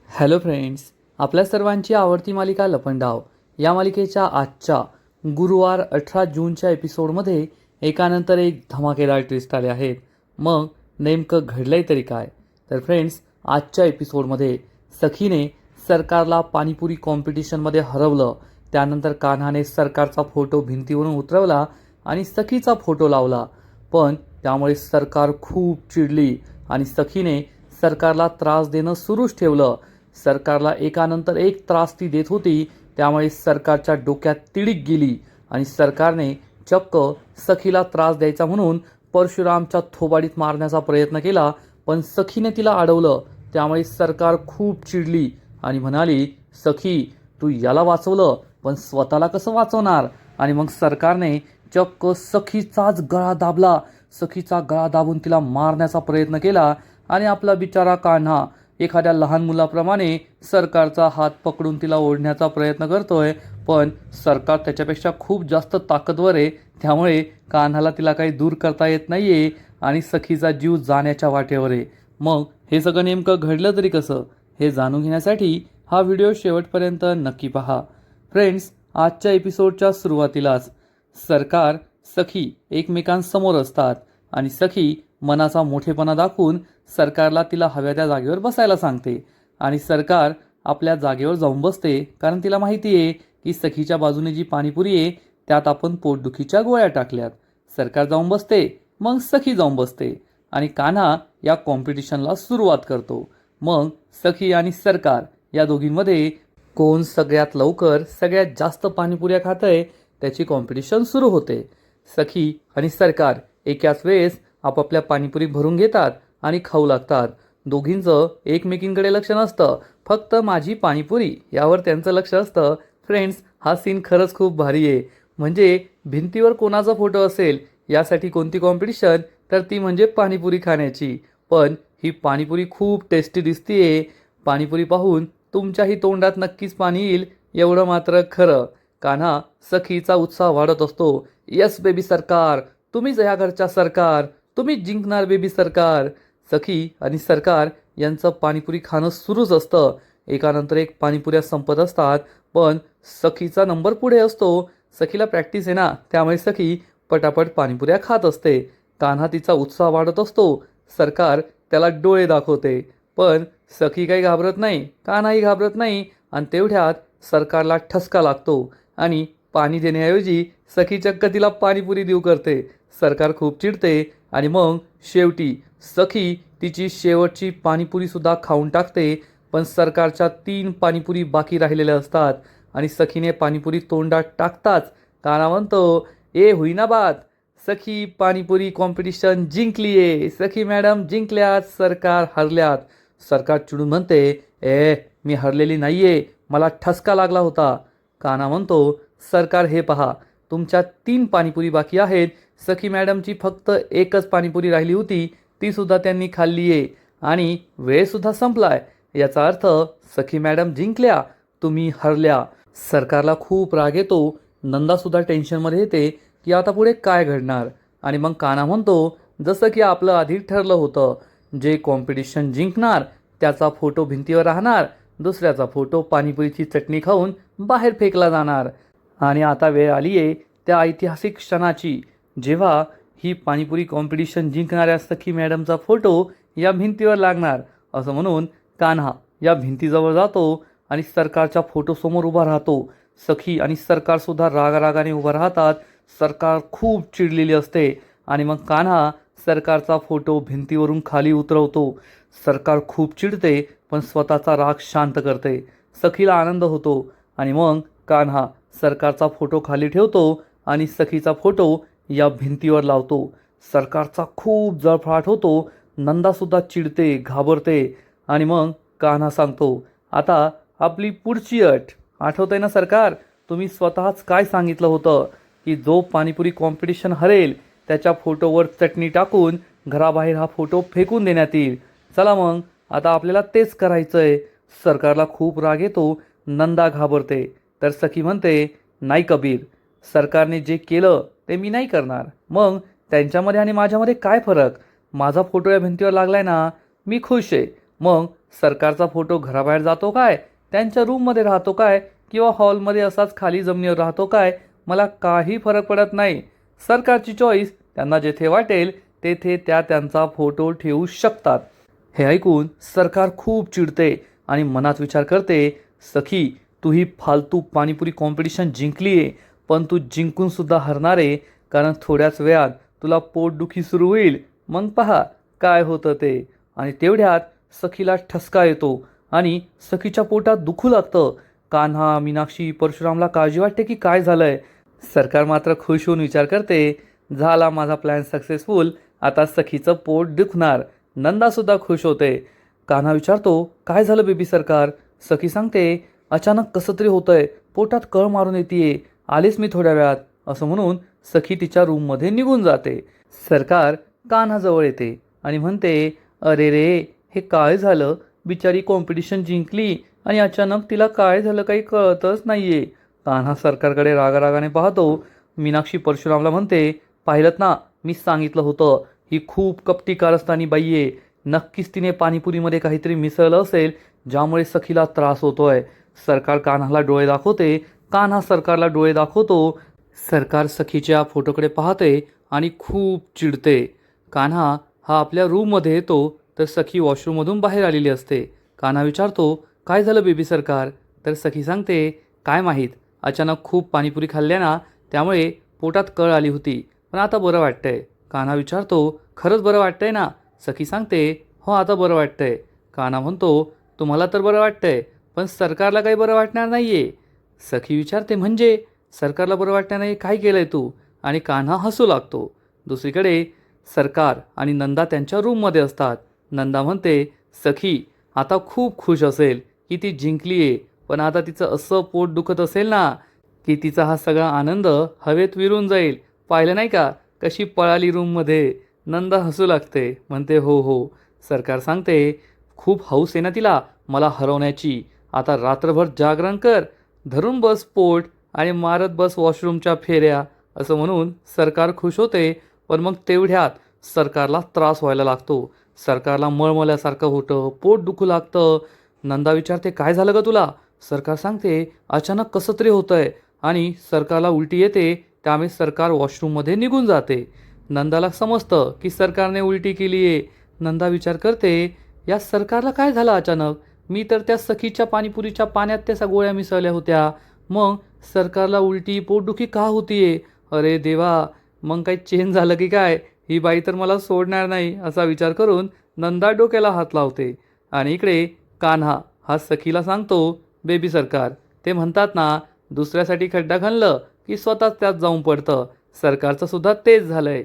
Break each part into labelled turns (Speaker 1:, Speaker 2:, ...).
Speaker 1: Hello friends, आपल्या सर्वांची आवडती मालिका लपंडाव या मालिकेच्या आजच्या गुरुवार 18 जूनच्या एपिसोडमध्ये एकानंतर एक धमाकेदार ट्विस्ट आले आहेत. मग नेमकं घडलंय तरी काय? तर फ्रेंड्स, आजच्या एपिसोडमध्ये सखीने सरकारला पाणीपुरी कॉम्पिटिशनमध्ये हरवलं. त्यानंतर कान्हाने सरकारचा फोटो भिंतीवरून उतरवला आणि सखीचा फोटो लावला. पण त्यामुळे सरकार खूप चिडली आणि सखीने सरकारला त्रास देणं सुरूच ठेवलं. सरकारला एकानंतर एक त्रास ती देत होती. त्यामुळे सरकारच्या डोक्यात तिडीक गेली आणि सरकारने चक्क सखीला त्रास द्यायचा म्हणून परशुरामच्या थोबाडीत मारण्याचा प्रयत्न केला. पण सखीने तिला अडवलं. त्यामुळे सरकार खूप चिडली आणि म्हणाली, सखी, तू याला वाचवलं पण स्वतःला कसं वाचवणार? आणि मग सरकारने चक्क सखीचाच गळा दाबला. सखीचा गळा दाबून तिला मारण्याचा प्रयत्न केला आणि आपला बिचारा कान्हा एखाद्या लहान मुलाप्रमाणे सरकारचा हात पकडून तिला ओढण्याचा प्रयत्न करतोय. पण सरकार त्याच्यापेक्षा खूप जास्त ताकदवर आहे. त्यामुळे कान्हाला तिला काही दूर करता येत नाहीये आणि सखीचा जीव जाण्याच्या वाटेवर आहे. मग हे सगळं नेमकं घडलं तरी कसं, हे जाणून घेण्यासाठी हा व्हिडिओ शेवटपर्यंत नक्की पहा. फ्रेंड्स, आजच्या एपिसोडच्या सुरुवातीलाच सरकार सखी एकमेकांसमोर असतात आणि सखी मनाचा मोठेपणा दाखवून सरकारला तिला हव्या त्या जागेवर बसायला सांगते आणि सरकार आपल्या जागेवर जाऊन बसते. कारण तिला माहिती आहे की सखीच्या बाजूने जी पाणीपुरी आहे त्यात आपण पोटदुखीच्या गोळ्या टाकल्यात. सरकार जाऊन बसते, मग सखी जाऊन बसते आणि कान्हा या कॉम्पिटिशनला सुरुवात करतो. मग सखी आणि सरकार या दोघींमध्ये कोण सगळ्यात लवकर सगळ्यात जास्त पाणीपुऱ्या खातंय त्याची कॉम्पिटिशन सुरू होते. सखी आणि सरकार एकाच वेळेस आपापल्या पाणीपुरी भरून घेतात आणि खाऊ लागतात. दोघींचं एकमेकींकडे लक्ष नसतं, फक्त माझी पाणीपुरी यावर त्यांचं लक्ष असतं. फ्रेंड्स, हा सीन खरंच खूप भारी आहे. म्हणजे भिंतीवर कोणाचा फोटो असेल यासाठी कोणती कॉम्पिटिशन, तर ती म्हणजे पाणीपुरी खाण्याची. पण ही पाणीपुरी खूप टेस्टी दिसतीये. पाणीपुरी पाहून तुमच्याही तोंडात नक्कीच पाणी येईल एवढं मात्र खरं. कान्हा सखीचा उत्साह वाढत असतो. यस बेबी सरकार, तुम्हीच या घरच्या सरकार, तुम्हीच जिंकणार बेबी सरकार. सखी आणि सरकार यांचं पाणीपुरी खाणं सुरूच असतं. एकानंतर एक पाणीपुऱ्या संपत असतात. पण सखीचा नंबर पुढे असतो. सखीला प्रॅक्टिस आहे ना, त्यामुळे सखी पटापट पाणीपुऱ्या खात असते. कान्हा तिचा उत्साह वाढत असतो. सरकार त्याला डोळे दाखवते. पण सखी काही घाबरत नाही, कान्हाही घाबरत नाही आणि तेवढ्यात सरकारला ठसका लागतो आणि पाणी देण्याऐवजी सखी चक्क तिला पाणीपुरी देऊ करते. सरकार खूप चिडते आणि मग शेवटी सखी तिची शेवटची पाणीपुरी सुद्धा खाऊन टाकते. पण सरकारच्या 3 पाणीपुरी बाकी राहिलेल्या असतात आणि सखीने पाणीपुरी तोंडात टाकताच कान्हा म्हणतो, ए हुईना बात, सखी पाणीपुरी कॉम्पिटिशन जिंकलीये, सखी मॅडम जिंकल्यात, सरकार हरल्यात. सरकार चिडून म्हणते, ए मी हरलेली नाहीये, मला ठसका लागला होता. कान्हा म्हणतो, सरकार हे पहा, तुमच्या 3 पाणीपुरी बाकी आहेत. सखी मॅडमची फक्त एकच पाणीपुरी राहिली होती, ती सुद्धा त्यांनी खाल्ली आहे आणि वेळसुद्धा संपलाय. याचा अर्थ सखी मॅडम जिंकल्या, तुम्ही हरल्या. सरकारला खूप राग येतो. नंदासुद्धा टेन्शनमध्ये येते की आता पुढे काय घडणार. आणि मग कान्हा म्हणतो, जसं की आपलं आधी ठरलं होतं, जे कॉम्पिटिशन जिंकणार त्याचा फोटो भिंतीवर राहणार, दुसऱ्याचा फोटो पाणीपुरीची चटणी खाऊन बाहेर फेकला जाणार. आणि आता वेळ आली आहे त्या ऐतिहासिक क्षणाची, जेव्हा ही पाणीपुरी कॉम्पिटिशन जिंकणाऱ्या सखी मॅडमचा फोटो या भिंतीवर लागणार. असं म्हणून कान्हा या भिंतीजवळ जातो आणि सरकारच्या फोटोसमोर उभा राहतो. सखी आणि सरकारसुद्धा रागारागाने उभं राहतात. सरकार खूप चिडलेली असते आणि मग कान्हा सरकारचा फोटो भिंतीवरून खाली उतरवतो. सरकार खूप चिडते पण स्वतःचा राग शांत करते. सखीला आनंद होतो आणि मग कान्हा सरकारचा फोटो खाली ठेवतो आणि सखीचा फोटो या भिंतीवर लावतो. सरकारचा खूप जळफळाट होतो. नंदासुद्धा चिडते, घाबरते आणि मग कान्हा सांगतो, आता आपली पुढची अट आठवतंय ना सरकार, तुम्ही स्वतःच काय सांगितलं होतं की जो पाणीपुरी कॉम्पिटिशन हरेल त्याच्या फोटोवर चटणी टाकून घराबाहेर हा फोटो फेकून देण्यात येईल. चला मग आता आपल्याला तेच करायचंय. सरकारला खूप राग येतो. नंदा घाबरते तर सखी म्हणते, नाही कबीर, सरकारने जे केलं ते मी नाही करणार. मग त्यांच्यामध्ये आणि माझ्यामध्ये काय फरक? माझा फोटो या भिंतीवर लागलाय ना, मी खुश आहे. मग सरकारचा फोटो घराबाहेर जातो काय, त्यांच्या रूममध्ये राहतो काय, किंवा हॉलमध्ये असाच खाली जमिनीवर राहतो काय, मला काही फरक पडत नाही. सरकारची चॉईस, त्यांना जेथे वाटेल तेथे त्यांचा फोटो ठेवू शकतात. हे ऐकून सरकार खूप चिडते आणि मनात विचार करते, सखी तू ही फालतू पाणीपुरी कॉम्पिटिशन जिंकली आहे, पण तू जिंकून सुद्धा हरणार आहे, कारण थोड्याच वेळात तुला पोटदुखी सुरू होईल. मग पहा काय होतं ते. आणि तेवढ्यात सखीला ठसका येतो आणि सखीच्या पोटात दुखू लागतं. कान्हा, मीनाक्षी, परशुरामला काळजी वाटते की काय झालंय. सरकार मात्र खुश होऊन विचार करते, झाला माझा प्लॅन सक्सेसफुल, आता सखीचं पोट दुखणार. नंदासुद्धा खुश होते. कान्हा विचारतो, काय झालं बेबी सरकार. सखी सांगते, अचानक कसं तरी होतंय, पोटात कळ मारून येते, आलेच मी थोड्या वेळात, असं म्हणून सखी तिच्या रूममध्ये निघून जाते. सरकार कान्हाजवळ येते आणि म्हणते, अरे रे, हे काय झालं, बिचारी कॉम्पिटिशन जिंकली आणि अचानक तिला काय झालं काही कळतच नाहीये. कान्हा सरकारकडे रागारागाने पाहतो. मीनाक्षी परशुरामला म्हणते, पाहिलंत ना, मी सांगितलं होतं, ही खूप कपटी कारस्थानी बाई आहे. नक्कीच तिने पाणीपुरीमध्ये काहीतरी मिसळलं असेल, ज्यामुळे सखीला त्रास होतोय. सरकार कान्हाला डोळे दाखवते, कान्हा सरकारला डोळे दाखवतो. सरकार सखीच्या फोटोकडे पाहते आणि खूप चिडते. कान्हा हा आपल्या रूममध्ये येतो तर सखी वॉशरूममधून बाहेर आलेली असते. कान्हा विचारतो, काय झालं बेबी सरकार. तर सखी सांगते, काय माहीत, अचानक खूप पाणीपुरी खाल्ल्या ना, त्यामुळे पोटात कळ आली होती, पण आता बरं वाटतंय. कान्हा विचारतो, खरंच बरं वाटतंय ना. सखी सांगते, हो आता बरं वाटतंय. कान्हा म्हणतो, तुम्हाला तर बरं वाटतंय, पण सरकारला काही बरं वाटणार नाही आहे. सखी विचारते, म्हणजे सरकारला बरं वाटणार नाही, काय केलं आहे तू. आणि कान्हा हसू लागतो. दुसरीकडे सरकार आणि नंदा त्यांच्या रूममध्ये असतात. नंदा म्हणते, सखी आता खूप खुश असेल की ती जिंकली आहे, पण आता तिचं असं पोट दुखत असेल ना की तिचा हा सगळा आनंद हवेत विरून जाईल. पाहिलं नाही का कशी पळाली रूममध्ये. नंदा हसू लागते, म्हणते, हो हो. सरकार सांगते, खूप हौस आहे ना तिला मला हरवण्याची, आता रात्रभर जागरण कर, धरून बस पोट आणि मारत बस वॉशरूमच्या फेऱ्या, असं म्हणून सरकार खुश होते. पण मग तेवढ्यात सरकारला त्रास व्हायला लागतो. सरकारला मळमळल्यासारखं होतं, पोट दुखू लागतं. नंदा विचारते, काय झालं ग तुला. सरकार सांगते, अचानक कसं तरी होतंय आणि सरकारला उलटी येते, त्यामुळे सरकार वॉशरूममध्ये निघून जाते. नंदाला समजतं की सरकारने उलटी केली आहे. नंदा विचार करते, या सरकारला काय झालं अचानक. मी तर त्या सखीच्या पाणीपुरीच्या पाण्यात त्या गोळ्या मिसळल्या होत्या, मग सरकारला उलटी पोटदुखी का होतीये. अरे देवा, मग काही चेंज झालं की काय, ही बाई तर मला सोडणार नाही, असा विचार करून नंदा डोक्याला हात लावते. आणि इकडे कान्हा हा सखीला सांगतो, बेबी सरकार, ते म्हणतात ना, दुसऱ्यासाठी खड्डा खणलं की स्वतःच त्यात जाऊन पडतं. सरकारचं सुद्धा तेच झालंय.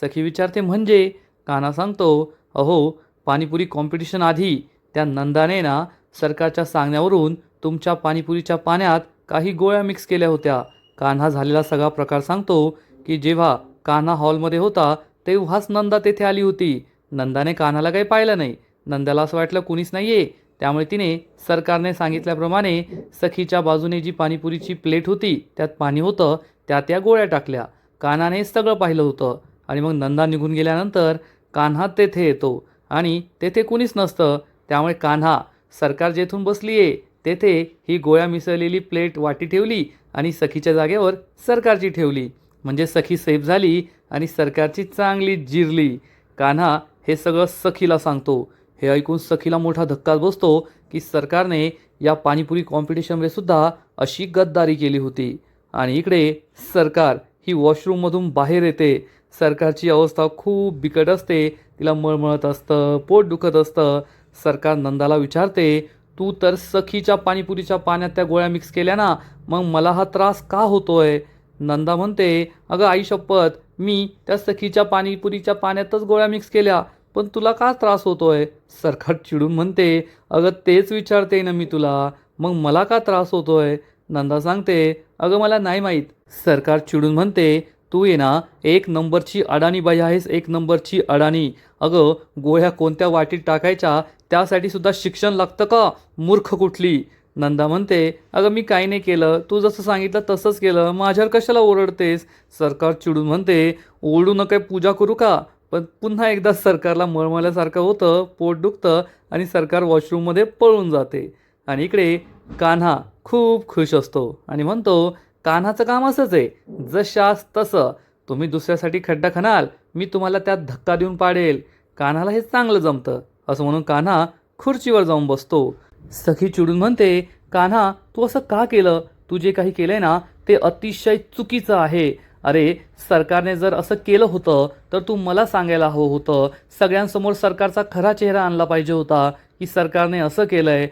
Speaker 1: सखी विचारते, म्हणजे. कान्हा सांगतो, अहो पाणीपुरी कॉम्पिटिशन आधी त्या नंदाने ना सरकारच्या सांगण्यावरून तुमच्या पाणीपुरीच्या पाण्यात काही गोळ्या मिक्स केल्या होत्या. कान्हा झालेला सगळा प्रकार सांगतो की जेव्हा कान्हा हॉलमध्ये होता तेव्हाच नंदा तेथे आली होती. नंदाने कान्हाला काही पाहिलं नाही. नंदाला असं वाटलं कुणीच नाही आहे, त्यामुळे तिने सरकारने सांगितल्याप्रमाणे सखीच्या बाजूने जी पाणीपुरीची प्लेट होती त्यात पाणी होतं, त्या गोळ्या टाकल्या. कान्हाने सगळं पाहिलं होतं. आणि मग नंदा निघून गेल्यानंतर कान्हा तेथे येतो आणि तेथे कुणीच नसतं. त्यामुळे कान्हा सरकार जेथून बसली आहे तेथे ही गोळ्या मिसळलेली प्लेट वाटी ठेवली आणि सखीच्या जागेवर सरकारची ठेवली. म्हणजे सखी सेफ झाली आणि सरकारची चांगली जिरली. कान्हा हे सगळं सखीला सांगतो. हे ऐकून सखीला मोठा धक्का बसतो की सरकारने या पाणीपुरी कॉम्पिटिशनमध्ये सुद्धा अशी गद्दारी केली होती. आणि इकडे सरकार ही वॉशरूममधून बाहेर येते. सरकारची अवस्था खूप बिकट असते, तिला मळमळत असतं, पोट दुखत असतं. सरकार नंदाला विचारते, तू तर सखीच्या पाणीपुरीच्या पाण्यात त्या गोळ्या मिक्स केल्या ना, मग मला हा त्रास का होतोय. नंदा म्हणते, अगं आई शपथ, मी त्या सखीच्या पाणीपुरीच्या पाण्यातच गोळ्या मिक्स केल्या, पण तुला का त्रास होतोय. सरकार चिडून म्हणते, अगं तेच विचारते ना मी तुला, मग मला का त्रास होतोय. नंदा सांगते, अगं मला नाही माहीत. सरकार चिडून म्हणते, तू ये ना एक नंबरची अडाणी बाई आहेस, एक नंबरची अडाणी. अगं गोळ्या कोणत्या वाटीत टाकायच्या त्यासाठी सुद्धा शिक्षण लागतं का, मूर्ख कुठली. नंदा म्हणते, अगं मी काही नाही केलं, तू जसं सांगितलं तसंच केलं, माझ्यावर कशाला ओरडतेस. सरकार चिडून म्हणते, ओरडू नका, पूजा करू का. पण पुन्हा एकदा सरकारला मळमळल्यासारखं होतं, पोट दुखतं आणि सरकार वॉशरूममध्ये पळून जाते. आणि इकडे कान्हा खूप खुश असतो आणि म्हणतो, कान्हाचं काम असंच आहे, जशास तसं. तुम्ही दुसऱ्यासाठी खड्डा खणाल, मी तुम्हाला त्यात धक्का देऊन पाडेल. कान्हाला हे चांगलं जमतं. असं म्हणून कान्हा खुर्चीवर जाऊन बसतो. सखी चिडून म्हणते, कान्हा तू असं का केलं? तू जे काही केलंय ना ते अतिशय चुकीचं आहे. अरे, सरकारने जर असं केलं होतं तर तू मला सांगायला हवं होतं. सगळ्यांसमोर सरकारचा खरा चेहरा आणला पाहिजे होता की सरकारने असं केलंय,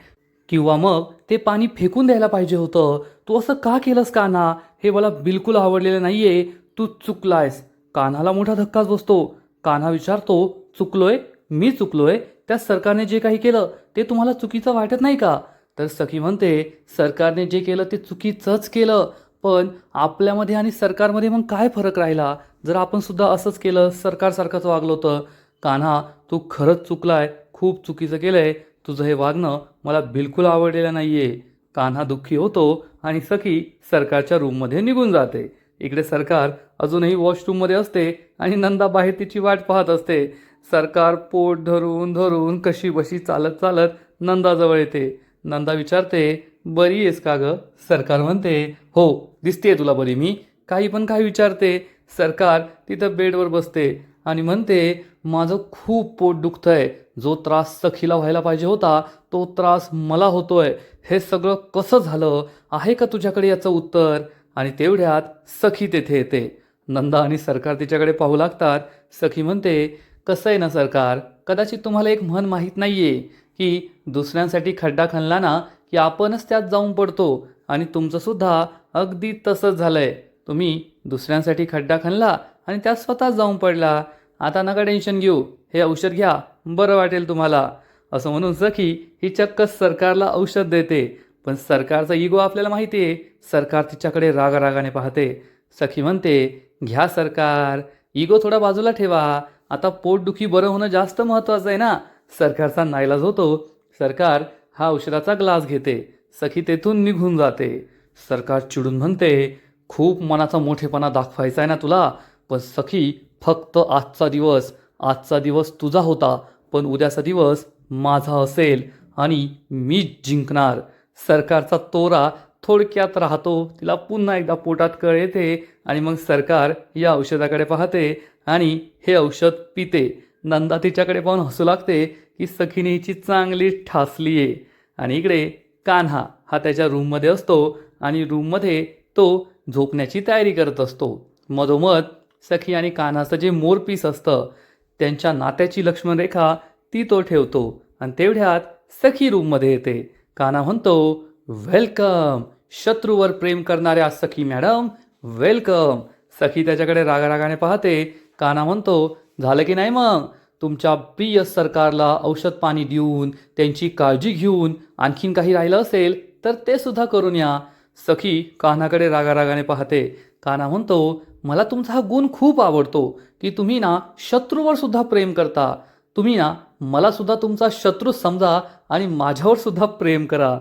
Speaker 1: किंवा मग ते पाणी फेकून द्यायला पाहिजे होतं. तू असं का केलंस कान्हा? हे मला बिलकुल आवडलेलं नाहीये. तू चुकलायस. कान्हाला मोठा धक्काच बसतो. कान्हा विचारतो, चुकलोय? मी चुकलोय? त्या सरकारने जे काही केलं ते तुम्हाला चुकीचं वाटत नाही का? तर सखी म्हणते, सरकारने जे केलं ते चुकीचंच केलं, पण आपल्यामध्ये आणि सरकारमध्ये मग काय फरक राहिला जर आपण सुद्धा असंच केलं, सरकारसारखंच वागलो तर? कान्हा तू खरंच चुकलाय, खूप चुकीचं केलंय. तुझं हे वागणं मला बिलकुल आवडलेलं नाहीये. कान्हा दुःखी होतो आणि सखी सरकारच्या रूममध्ये निघून जाते. इकडे सरकार अजूनही वॉशरूममध्ये असते आणि नंदा बाहेर तिची वाट पाहत असते. सरकार पोट धरून धरून कशी बशी चालत चालत नंदाजवळ येते. नंदा विचारते, बरी आहेस का ग? सरकार म्हणते, हो, दिसतेय तुला बरी मी. काही पण काय विचारते. सरकार तिथं बेडवर बसते आणि म्हणते, माझं खूप पोट दुखतंय. जो त्रास सखीला व्हायला पाहिजे होता तो त्रास मला होतोय. हे सगळं कसं झालं? आहे का तुझ्याकडे याचं उत्तर? आणि तेवढ्यात सखी तेथे येते. नंदा आणि सरकार तिच्याकडे पाहू लागतात. सखी म्हणते, कसं आहे ना सरकार, कदाचित तुम्हाला एक म्हण माहीत नाहीये की दुसऱ्यांसाठी खड्डा खणला ना की आपणच त्यात जाऊन पडतो. आणि तुमचं सुद्धा अगदी तसंच झालंय. तुम्ही दुसऱ्यांसाठी खड्डा खणला आणि त्यात स्वतः जाऊन पडला. आता नका टेन्शन घेऊ, हे औषध घ्या, बरं वाटेल तुम्हाला. असं म्हणून सखी ही चक्क सरकारला औषध देते. पण सरकारचा इगो आपल्याला माहिती आहे. सरकार तिच्याकडे रागारागाने पाहते. सखी म्हणते, घ्या सरकार, इगो थोडा बाजूला ठेवा. आता पोटदुखी बरं होणं जास्त महत्त्वाचं आहे ना. सरकारचा नाईलाज होतो. सरकार हा औषधाचा ग्लास घेते. सखी तेथून निघून जाते. सरकार चिडून म्हणते, खूप मनाचा मोठेपणा दाखवायचा आहे ना तुला, पण सखी फक्त आजचा दिवस तुझा होता, पण उद्याचा दिवस माझा असेल आणि मीच जिंकणार. सरकारचा तोरा थोडक्यात राहतो. तिला पुन्हा एकदा पोटात कळ येते आणि मग सरकार या औषधाकडे पाहते आणि हे औषध पिते. नंदा तिच्याकडे पाहून हसू लागते की सखीने हिची चांगली ठासली आहे. आणि इकडे कान्हा हा त्याच्या रूममध्ये असतो आणि रूममध्ये तो झोपण्याची तयारी करत असतो. मधोमध सखी आणि कान्हाचं जे मोरपीस असतं त्यांच्या नात्याची लक्ष्मणरेखा ती तो ठेवतो. आणि तेवढ्यात सखी रूममध्ये येते. कान्हा म्हणतो, वेलकम, शत्रूवर प्रेम करणाऱ्या सखी मॅडम, वेलकम. सखी त्याच्याकडे रागारागाने पाहते. कान्हा म्हणतो, झालं की नाही मग? तुमच्या प्रिय सरकारला औषध पाणी देऊन त्यांची काळजी घेऊन आणखीन काही राहिलं असेल तर ते सुद्धा करून या. सखी कान्हाकडे रागारागाने पाहते. कान्हा म्हणतो, मला तुमचा हा गुण खूप आवडतो की तुम्ही ना शत्रूवर सुद्धा प्रेम करता. तुम्ही ना मला सुद्धा तुमचा शत्रू समजा आणि माझ्यावर सुद्धा प्रेम करा.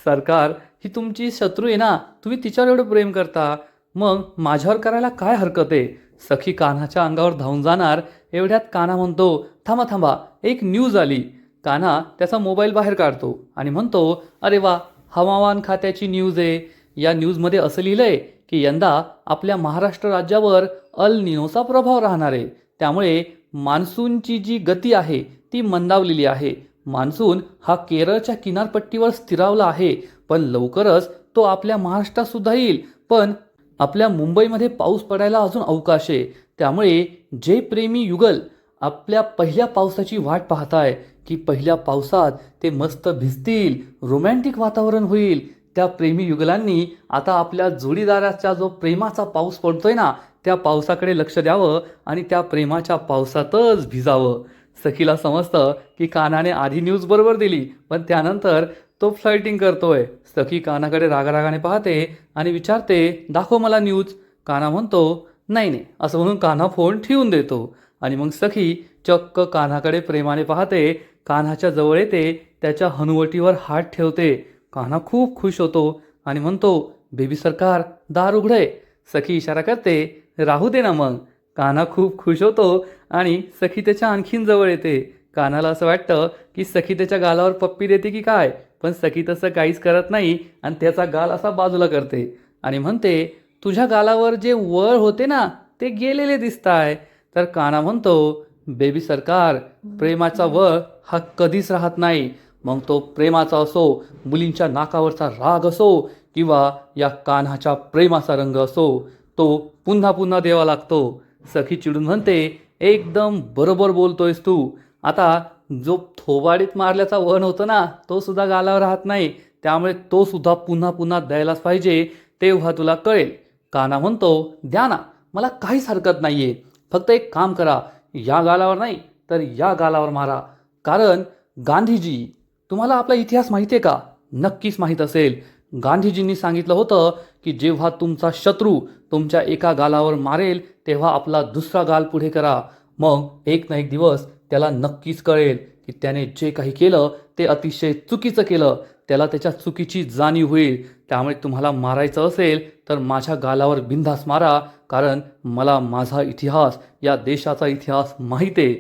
Speaker 1: सरकार ही तुमची शत्रू आहे ना, तुम्ही तिच्यावर एवढं प्रेम करता, मग माझ्यावर करायला काय हरकत आहे? सखी कान्हाच्या अंगावर धावून जाणार. एवढ्यात कान्हा म्हणतो, थांबा थांबा, एक न्यूज आली. कान्हा त्याचा मोबाईल बाहेर काढतो आणि म्हणतो, अरे वा, हवामान खात्याची न्यूज आहे. या न्यूजमध्ये असं लिहिलंय की यंदा आपल्या महाराष्ट्र राज्यावर अल निनोचा प्रभाव राहणार आहे. त्यामुळे मान्सूनची जी गती आहे ती मंदावलेली आहे. मान्सून हा केरळच्या किनारपट्टीवर स्थिरावला आहे, पण लवकरच तो आपल्या महाराष्ट्रात सुद्धा येईल. पण आपल्या मुंबईमध्ये पाऊस पडायला अजून अवकाश आहे. त्यामुळे जे प्रेमी युगल आपल्या पहिल्या पावसाची वाट पाहताय की पहिल्या पावसात ते मस्त भिजतील, रोमॅन्टिक वातावरण होईल, त्या प्रेमी युगलांनी आता आपल्या जोडीदाराचा जो प्रेमाचा पाऊस पडतोय ना त्या पावसाकडे लक्ष द्यावं आणि त्या प्रेमाच्या पावसातच भिजावं. सखीला समजतं की कान्हाने आधी न्यूज बरोबर दिली, पण त्यानंतर तो फ्लर्टिंग करतोय. सखी कान्हाकडे रागारागाने पाहते आणि विचारते, दाखव मला न्यूज. कान्हा म्हणतो, नाही नाही, असं म्हणून कान्हा फोन ठेवून देतो. आणि मग सखी चक्क कान्हाकडे प्रेमाने पाहते. कान्हाच्या जवळ येते, त्याच्या हनुवटीवर हात ठेवते. कान्हा खूप खुश होतो आणि म्हणतो, बेबी सरकार, दार उघडे. सखी इशारा करते, राहू दे ना मग. कान्हा खूप खुश होतो आणि सखी त्याच्या आणखीन जवळ येते. कान्हाला असं वाटतं की सखी त्याच्या गालावर पप्पी देते की काय, पण सखी तसं काहीच करत नाही आणि त्याचा गाल असा बाजूला करते आणि म्हणते, तुझ्या गालावर जे वळ होते ना ते गेलेले दिसताय. तर कान्हा म्हणतो, बेबी सरकार, प्रेमाचा वळ हा कधीच राहत नाही. मग तो प्रेमाचा असो, मुलींच्या नाकावरचा राग असो किंवा या कान्हाच्या प्रेमाचा रंग असो, तो पुन्हा पुन्हा द्यावा लागतो. सखी चिडून म्हणते, एकदम बरोबर बोलतोयस तू. आता जो थोबाडीत मारल्याचा वळण होतं ना तो सुद्धा गालावर राहत नाही, त्यामुळे तो सुद्धा पुन्हा पुन्हा द्यायलाच पाहिजे, तेव्हा तुला कळेल. कान्हा म्हणतो, द्या ना, मला काहीच हरकत नाहीये. फक्त एक काम करा, या गालावर नाही तर या गालावर मारा. कारण गांधीजी, तुम्हाला आपला इतिहास माहिती आहे का? नक्कीच माहीत असेल. गांधीजींनी सांगितलं होतं की जेव्हा तुमचा शत्रू तुमच्या एका गालावर मारेल तेव्हा आपला दुसरा गाल पुढे करा. मग एक ना एक दिवस त्याला नक्कीच कळेल की त्याने जे काही केलं ते अतिशय चुकीचं केलं. त्याला त्याच्या चुकीची जाणीव होईल. त्यामुळे तुम्हाला मारायचं असेल तर माझ्या गालावर बिनधास मारा, कारण मला माझा इतिहास, या देशाचा इतिहास माहीत आहे.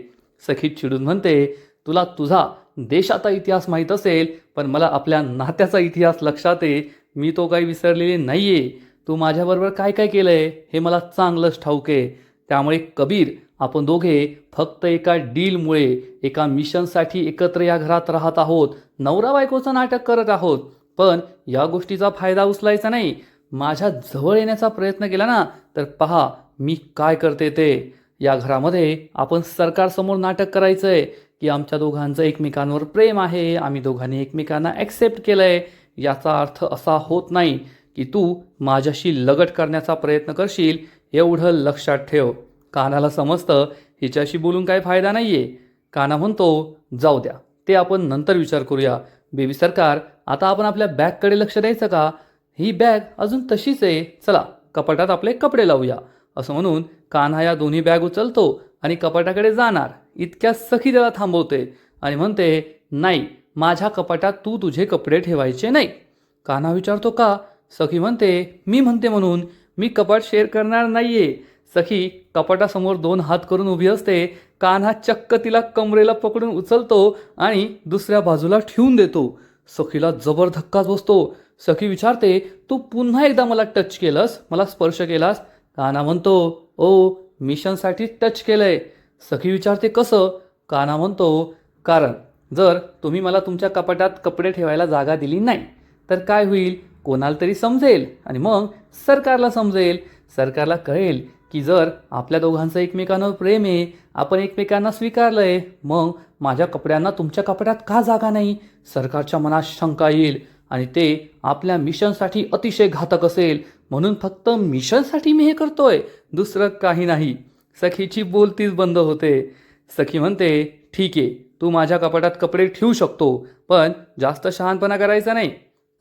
Speaker 1: सखी चिडून म्हणते, तुला तुझा देशाचा इतिहास माहीत असेल, पण मला आपल्या नात्याचा इतिहास लक्षात आहे. मी तो काही विसरलेले नाही आहे. तू माझ्याबरोबर काय काय केलं आहे हे मला चांगलंच ठाऊक आहे. त्यामुळे कबीर, आपण दोघे फक्त एका डीलमुळे, एका मिशनसाठी एकत्र या घरात राहत आहोत. नवरा बायकोचं नाटक करत आहोत. पण या गोष्टीचा फायदा उचलायचा नाही. माझ्या जवळ येण्याचा प्रयत्न केला ना तर पहा मी काय करते ते. या घरामध्ये आपण सरकारसमोर नाटक करायचं आहे की आमच्या दोघांचं एकमेकांवर प्रेम आहे, आम्ही दोघांनी एकमेकांना ॲक्सेप्ट केलं आहे. याचा अर्थ असा होत नाही की तू माझ्याशी लगट करण्याचा प्रयत्न करशील, एवढं लक्षात ठेव. कान्हाला समजतं हिच्याशी बोलून काही फायदा नाही आहे. कान्हा म्हणतो, जाऊ द्या, ते आपण नंतर विचार करूया. बेबी सरकार, आता आपण आपल्या बॅगकडे लक्ष द्यायचं का? ही बॅग अजून तशीच आहे, चला कपाटात आपले कपडे लावूया. असं म्हणून कान्हा या दोन्ही बॅग उचलतो आणि कपाटाकडे जाणार. इतक्या सखी त्याला थांबवते आणि म्हणते, नाही, माझ्या कपाटात तू तुझे कपडे ठेवायचे नाही. कान्हा विचारतो, का? सखी म्हणते, मी म्हणते म्हणून. मी कपाट शेअर करणार नाहीये. सखी कपाटासमोर 2 हात करून उभी असते. कान्हा चक्क तिला कमरेला पकडून उचलतो आणि दुसऱ्या बाजूला ठेवून देतो. सखीला जबर धक्काच बसतो. सखी विचारते, तू पुन्हा एकदा मला टच केलंस, मला स्पर्श केलास? कान्हा म्हणतो, ओ, मिशनसाठी टच केलंय. सखी विचारते, कसं? कान्हा म्हणतो, कारण जर तुम्ही मला तुमच्या कपाटात कपडे ठेवायला जागा दिली नाही तर काय होईल? कोणाला तरी समजेल आणि मग सरकारला समजेल. सरकारला कळेल की जर आपल्या दोघांचं एकमेकांवर प्रेम आहे, आपण एकमेकांना स्वीकारलंय, मग माझ्या कपड्यांना तुमच्या कपड्यात का जागा नाही? सरकारच्या मनात शंका येईल आणि ते आपल्या मिशनसाठी अतिशय घातक असेल. म्हणून फक्त मिशनसाठी मी हे करतोय, दुसरं काही नाही. सखीची बोलतीच बंद होते. सखी म्हणते, ठीक आहे, तू माझ्या कपाटात कपडे ठेवू शकतो, पण जास्त शहाणपणा करायचा नाही.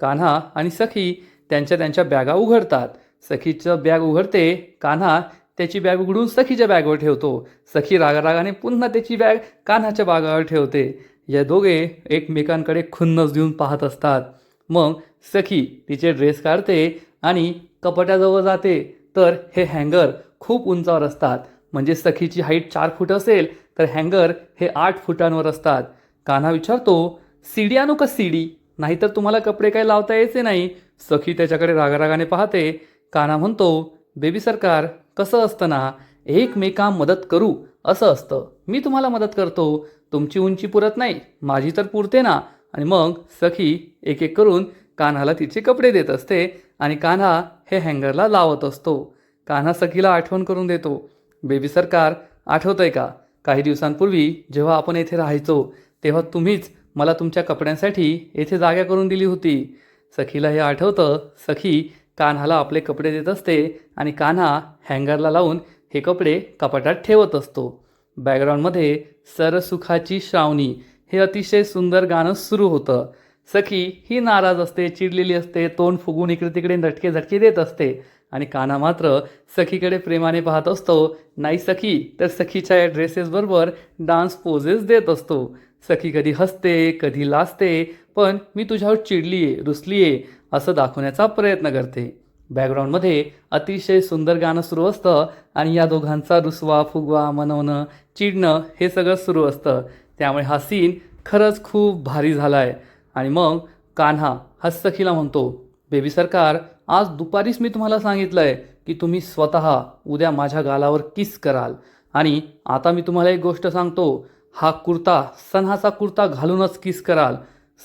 Speaker 1: कान्हा आणि सखी त्यांच्या बॅगा उघडतात. सखीचं बॅग उघडते. कान्हा त्याची बॅग उघडून सखीच्या बॅगवर ठेवतो. सखी रागारागाने पुन्हा त्याची बॅग कान्हाच्या बॅगावर ठेवते. या दोघे एकमेकांकडे खुन्नस देऊन पाहत असतात. मग सखी तिचे ड्रेस काढते आणि कपाटाजवळ जाते. तर हे हँगर खूप उंचावर असतात. म्हणजे सखीची हाईट 4 फूट असेल तर हँगर हे 8 फुटांवर असतात. कान्हा विचारतो, सीडी आणू का सीडी? नाहीतर तुम्हाला कपडे काही लावता यायचे नाही. सखी त्याच्याकडे रागारागाने पाहते. कान्हा म्हणतो, बेबी सरकार, कसं असतं ना, एकमेकां मदत करू असं असतं. मी तुम्हाला मदत करतो, तुमची उंची पुरत नाही, माझी तर पुरते ना. आणि मग सखी एक एक करून कान्हाला तिचे कपडे देत असते आणि कान्हा हे हँगरला लावत असतो. कान्हा सखीला आठवण करून देतो, बेबी सरकार, आठवतंय का काही दिवसांपूर्वी जेव्हा आपण येथे राहायचो तेव्हा तुम्हीच मला तुमच्या कपड्यांसाठी येथे जागा करून दिली होती. सखीला हे आठवतं. सखी कान्हाला आपले कपडे देत असते आणि कान्हा हँगरला लावून हे कपडे कपाटात ठेवत असतो. बॅकग्राऊंडमध्ये सरसुखाची श्रावणी हे अतिशय सुंदर गाणं सुरू होतं. सखी ही नाराज असते, चिडलेली असते, तोंड फुगून इकडे तिकडे झटके झटके देत असते आणि कान्हा मात्र सखीकडे प्रेमाने पाहत असतो. नाही सखी तर सखीच्या या ड्रेसेसबरोबर डान्स पोजेस देत असतो. सखी कधी हसते, कधी लाजते, पण मी तुझ्यावर चिडलीये, रुसलीये असं दाखवण्याचा प्रयत्न करते. बॅकग्राऊंडमध्ये अतिशय सुंदर गाणं सुरू असतं आणि या दोघांचा रुसवा फुगवा, मनवणं, चिडणं हे सगळं सुरू असतं. त्यामुळे हा सीन खरंच खूप भारी झाला आहे. आणि मग कान्हा हा सखीला म्हणतो, बेबी सरकार, आज दुपारीच मी तुम्हाला सांगितलं आहे की तुम्ही स्वतः उद्या माझ्या गालावर किस कराल. आणि आता मी तुम्हाला एक गोष्ट सांगतो, हा कुर्ता, सणाचा कुर्ता घालूनच किस कराल.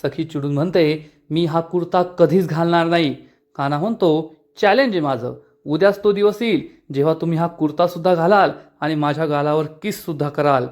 Speaker 1: सखी चिडून म्हणते, मी हा कुर्ता कधीच घालणार नाही. कान्हा म्हणतो, चॅलेंज आहे माझं. उद्याच तो दिवस येईल जेव्हा तुम्ही हा कुर्तासुद्धा घालाल आणि माझ्या गालावर किससुद्धा कराल.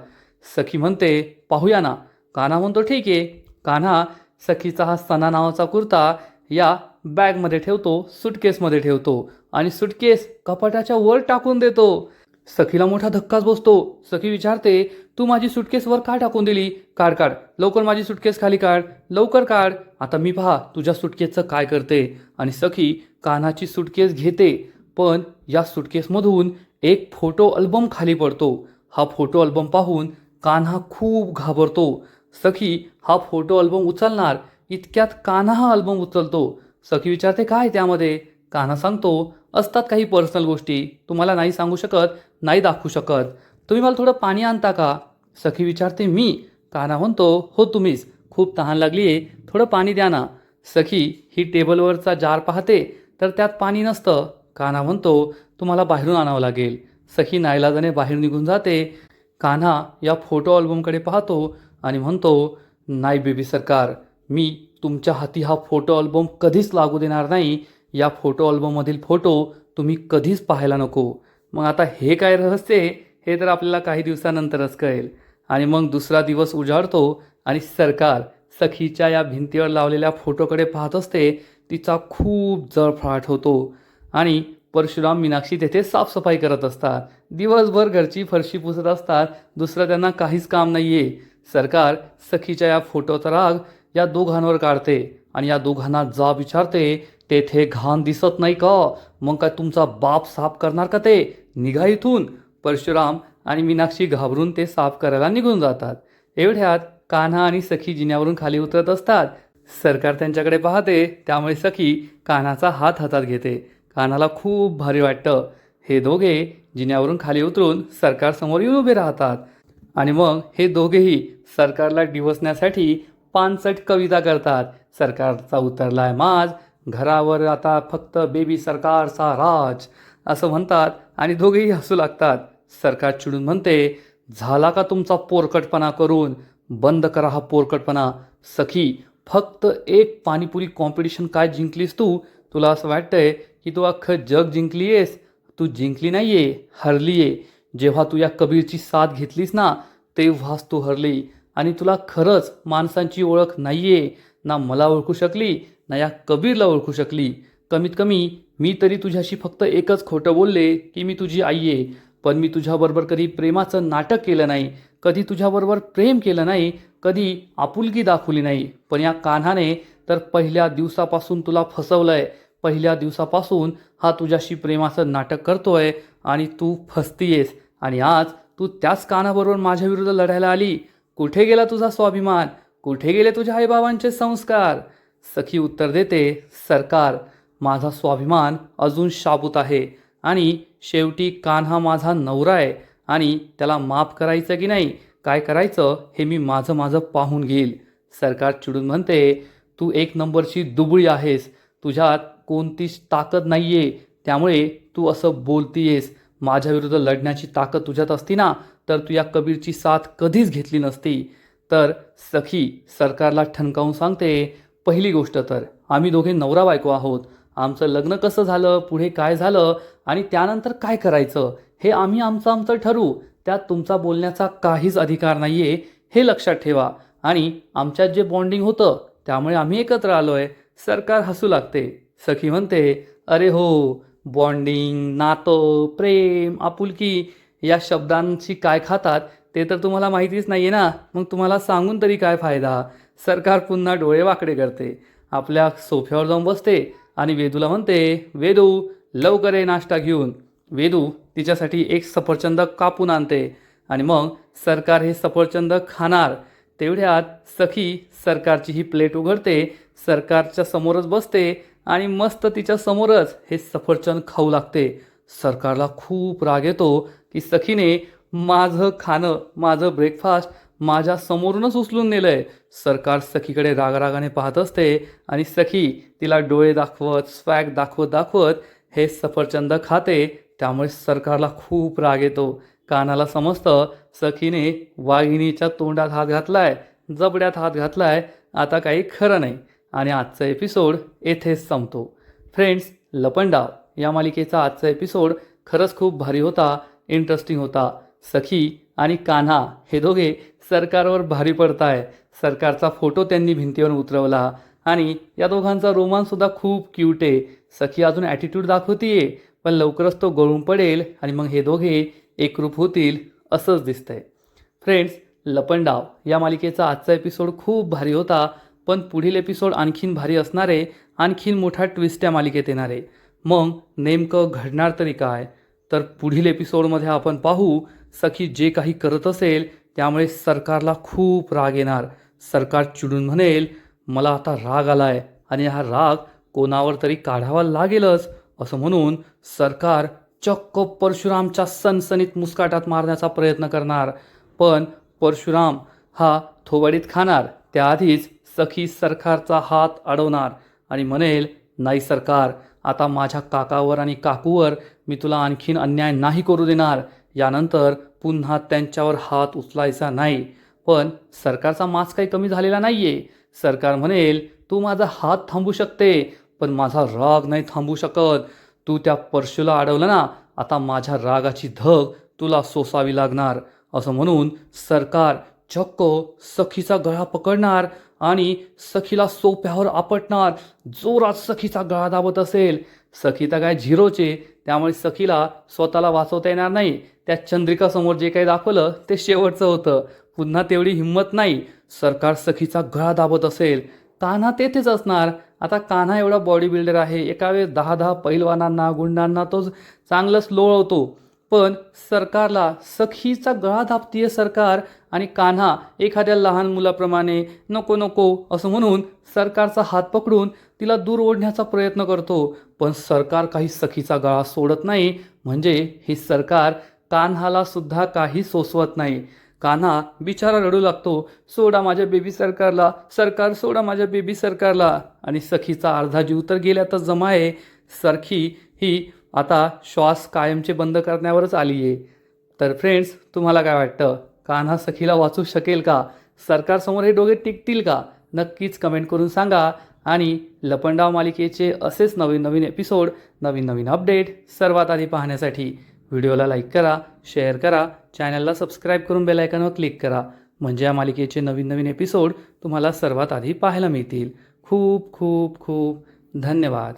Speaker 1: सखी म्हणते, पाहूया ना. कान्हा म्हणतो, ठीक आहे. कान्हा सखीचा हा सणा नावाचा कुर्ता या बॅगमध्ये ठेवतो, सुटकेसमध्ये ठेवतो आणि सुटकेस कपाटाच्या वर टाकून देतो. सखीला मोठा धक्काच बसतो. सखी विचारते, तू माझी सुटकेस वर का टाकून दिली? काढ काढ, लवकर माझी सुटकेस खाली काढ, लवकर काढ. आता मी पहा तुझ्या सुटकेसचं काय करते. आणि सखी कान्हाची सुटकेस घेते, पण या सुटकेसमधून एक फोटो अल्बम खाली पडतो. हा फोटो अल्बम पाहून कान्हा खूप घाबरतो. सखी हा फोटो अल्बम उचलणार इतक्यात कान्हा हा अल्बम उचलतो. सखी विचारते, काय त्यामध्ये? कान्हा सांगतो, असतात काही पर्सनल गोष्टी, तुम्हाला नाही सांगू शकत, नाही दाखवू शकत. तुम्ही मला थोडं पाणी आणता का? सखी विचारते, मी? कान्हा म्हणतो, हो तुम्हीच. खूप तहान लागली आहे, थोडं पाणी द्या ना. सखी ही टेबलवरचा जार पाहते तर त्यात पाणी नसतं. कान्हा म्हणतो, तुम्हाला बाहेरून आणावं लागेल. सखी नाईलाजाने बाहेर निघून जाते. कान्हा या फोटो अल्बमकडे पाहतो आणि म्हणतो, नाही बेबी सरकार, मी तुमच्या हाती हा फोटो अल्बम कधीच लागू देणार नाही. या फोटो अल्बममधील फोटो तुम्ही कधीच पाहायला नको. मग आता हे काय रहस्य आहे हे तर आपल्याला काही दिवसानंतरच कळेल. आणि मग दुसरा दिवस उजाडतो आणि सरकार सखीच्या या भिंतीवर लावलेल्या फोटोकडे पाहत असते. तिचा खूप जळफळाट होतो आणि परशुराम मीनाक्षी तेथे साफसफाई करत असतात. दिवसभर घरची फरशी पुसत असतात. दुसरं त्यांना काहीच काम नाही आहे. सरकार सखीच्या या फोटोचा राग या दोघांवर काढते आणि या दोघांना जाब विचारते, तेथे घाण दिसत नाही का? मग काय तुमचा बाप साफ करणार का ते? निघा इथून. परशुराम आणि मीनाक्षी घाबरून ते साफ करायला निघून जातात. एवढ्यात कान्हा आणि सखी जिन्यावरून खाली उतरत असतात. सरकार त्यांच्याकडे पाहते, त्यामुळे सखी कान्हाचा हात हातात घेते. कान्हाला खूप भारी वाटतं. हे दोघे जिन्यावरून खाली उतरून सरकारसमोर येऊन उभे राहतात. आणि मग हे दोघेही सरकारला डिवचण्यासाठी पानसट कविता करतात. सरकारचा उतरलाय माज, घरावर आता फक्त बेबी सरकारचा राज, असं म्हणतात आणि दोघेही हसू लागतात. सरकार चिडून म्हणते, झाला का तुमचा पोरकटपणा करून? बंद करा हा पोरकटपणा. सखी, फक्त एक पाणीपुरी कॉम्पिटिशन काय जिंकलीस तू? तुला असं वाटतंय की तू अख्खं जग जिंकली आहेस? तू जिंकली नाही आहे, हरली आहे. जेव्हा तू या कबीरची साथ घेतलीस ना, तेव्हाच तू हरली. आणि तुला खरंच माणसांची ओळख नाही आहे. ना मला ओळखू शकली, ना या कबीरला ओळखू शकली. कमीत कमी मी तरी तुझ्याशी फक्त एकच खोटं बोलले की मी तुझी आई आहे. पण मी तुझ्याबरोबर कधी प्रेमाचं नाटक केलं नाही, कधी तुझ्याबरोबर प्रेम केलं नाही, कधी आपुलकी दाखवली नाही. पण या कान्हाने तर पहिल्या दिवसापासून तुला फसवलंय. पहिल्या दिवसापासून हा तुझ्याशी प्रेमाचं नाटक करतोय आणि तू फसतीयेस. आणि आज तू त्याच कान्हाबरोबर माझ्या विरुद्ध लढायला आली. कुठे गेला तुझा स्वाभिमान? कुठे गेले तुझ्या आईबाबांचे संस्कार? सखी उत्तर देते, सरकार, माझा स्वाभिमान अजून शाबूत आहे आणि शेवटी कान्हा माझा नवरा आहे आणि त्याला माफ करायचं की नाही, काय करायचं हे मी माझं माझं पाहून घेईल. सरकार चिडून म्हणते, तू एक नंबरची दुबळी आहेस. तुझ्यात कोणतीच ताकद नाही आहे, त्यामुळे तू असं बोलतीयेस. माझ्या विरुद्ध लढण्याची ताकद तुझ्यात असती ना, तर तू या कबीरची साथ कधीच घेतली नसती. तर सखी सरकारला ठणकावून सांगते, पहिली गोष्ट तर आम्ही दोघे नवरा बायको आहोत. आमचं लग्न कसं झालं, पुढे काय झालं आणि त्यानंतर काय करायचं हे आम्ही आमचं ठरवू. त्यात तुमचा बोलण्याचा काहीच अधिकार नाही आहे, हे लक्षात ठेवा. आणि आमच्यात जे बॉन्डिंग होतं त्यामुळे आम्ही एकत्र आलो आहे. सरकार हसू लागते. सखी म्हणते, अरे हो, बॉन्डिंग, नातं, प्रेम, आपुलकी या शब्दांची काय खातात ते तर तुम्हाला माहितीच नाही आहे ना, मग तुम्हाला सांगून तरी काय फायदा. सरकार पुन्हा डोळे वाकडे करते, आपल्या सोफ्यावर जाऊन बसते आणि वेदूला म्हणते, वेदू लवकर ये नाश्ता घेऊन. वेदू तिच्यासाठी एक सफरचंद कापून आणते आणि मग सरकार हे सफरचंद खाणार. तेवढ्यात सखी सरकारची ही प्लेट उघडते, सरकारच्या समोरच बसते आणि मस्त तिच्या समोरच हे सफरचंद खाऊ लागते. सरकारला खूप राग येतो की सखीने माझं खाणं, माझं ब्रेकफास्ट माझ्या समोरूनच उचलून नेलंय. सरकार सखीकडे रागारागाने पाहत असते आणि सखी तिला डोळे दाखवत स्वॅग दाखवत दाखवत हे सफरचंद खाते. त्यामुळे सरकारला खूप राग येतो. कान्हाला समजतं सखीने वाघिणीच्या तोंडात हात घातलाय, जबड्यात हात घातलाय, आता काही खरं नाही. आणि आजचा एपिसोड येथेच संपतो. फ्रेंड्स, लपंडाव या मालिकेचा आजचा एपिसोड खरंच खूप भारी होता, इंटरेस्टिंग होता. सखी आणि कान्हा हे दोघे सरकारवर भारी पडताय. सरकारचा फोटो त्यांनी भिंतीवर उतरवला आणि या दोघांचा रोमांससुद्धा खूप क्यूट आहे. सखी अजून ॲटिट्यूड दाखवतीये, पण लवकरच तो गळून पडेल आणि मग हे दोघे एकरूप होतील असंच दिसतंय. फ्रेंड्स, लपंडाव या मालिकेचा आजचा एपिसोड खूप भारी होता, पण पुढील एपिसोड आणखीन भारी असणार आहे. आणखीन मोठा ट्विस्ट या मालिकेत येणार आहे. मग नेमकं घडणार तरी काय, तर पुढील एपिसोडमध्ये आपण पाहू. सखी जे काही करत असेल त्यामुळे सरकारला खूप राग येणार. सरकार चिडून म्हणेल, मला आता राग आलाय आणि हा राग कोणावर तरी काढावा लागेलच. असं म्हणून सरकार चक्क परशुरामच्या सणसणीत मुस्काटात मारण्याचा प्रयत्न करणार. पण परशुराम हा थोबाडीत खाणार त्याआधीच सखी सरकारचा हात अडवणार आणि म्हणेल, नाही सरकार, आता माझ्या काकावर आणि काकूवर मी तुला आणखीन अन्याय नाही करू देणार. यानंतर पुन्हा त्यांच्यावर हात उचलायचा नाही. पण सरकारचा मास काही कमी झालेला नाहीये. सरकार म्हणेल, तू माझा हात थांबू शकते, पण माझा राग नाही थांबू शकत. तू त्या परशुला अडवलं ना, आता माझ्या रागाची धग तुला सोसावी लागणार. असं म्हणून सरकार चक्क सखीचा गळा पकडणार आणि सखीला सोप्यावर आपटणार. जोरात सखीचा गळा दाबत असेल. सखी तर काय झिरोचे, त्यामुळे सखीला स्वतःला वाचवता येणार नाही. त्या चंद्रिकासमोर जे काही दाखवलं ते शेवटचं होतं. पुन्हा तेवढी हिंमत नाही. सरकार सखीचा गळा दाबत असेल. कान्हा तेथेच असणार. आता कान्हा एवढा बॉडी बिल्डर आहे, एका वेळेस 10-10 पैलवानांना गुंडांना तो चांगलंच लोळवतो. पण सरकारला सखीचा गळा दाबतीये सरकार आणि कान्हा एखाद्या लहान मुलाप्रमाणे नको नको असं म्हणून सरकारचा हात पकडून तिला दूर ओढण्याचा प्रयत्न करतो. पण सरकार काही सखीचा गळा सोडत नाही. म्हणजे ही सरकार कान्हाला सुद्धा काही सोसवत नाही. कान्हा बिचारा रडू लागतो, सोडा माझ्या बेबी सरकारला, सरकार सोडा माझ्या बेबी सरकारला. आणि सखीचा अर्धा जीव तर गेल्यातच जमा आहे. सखी ही आता श्वास कायमचे बंद करण्यावरच आली आहे. तर फ्रेंड्स, तुम्हाला काय वाटतं, कान्हा सखीला वाचू शकेल का? सरकारसमोर हे दोघे टिकतील का? नक्कीच कमेंट करून सांगा. आणि लपंडाव मालिकेचे असेच नवीन नवीन एपिसोड, नवीन नवीन अपडेट सर्वात आधी पाहण्यासाठी व्हिडिओला लाईक करा, शेअर करा, चॅनलला सबस्क्राईब करून बेल आयकॉनवर क्लिक करा. म्हणजे या मालिकेचे नवीन नवीन एपिसोड तुम्हाला सर्वात आधी पाहायला मिळतील. खूप खूप खूप धन्यवाद.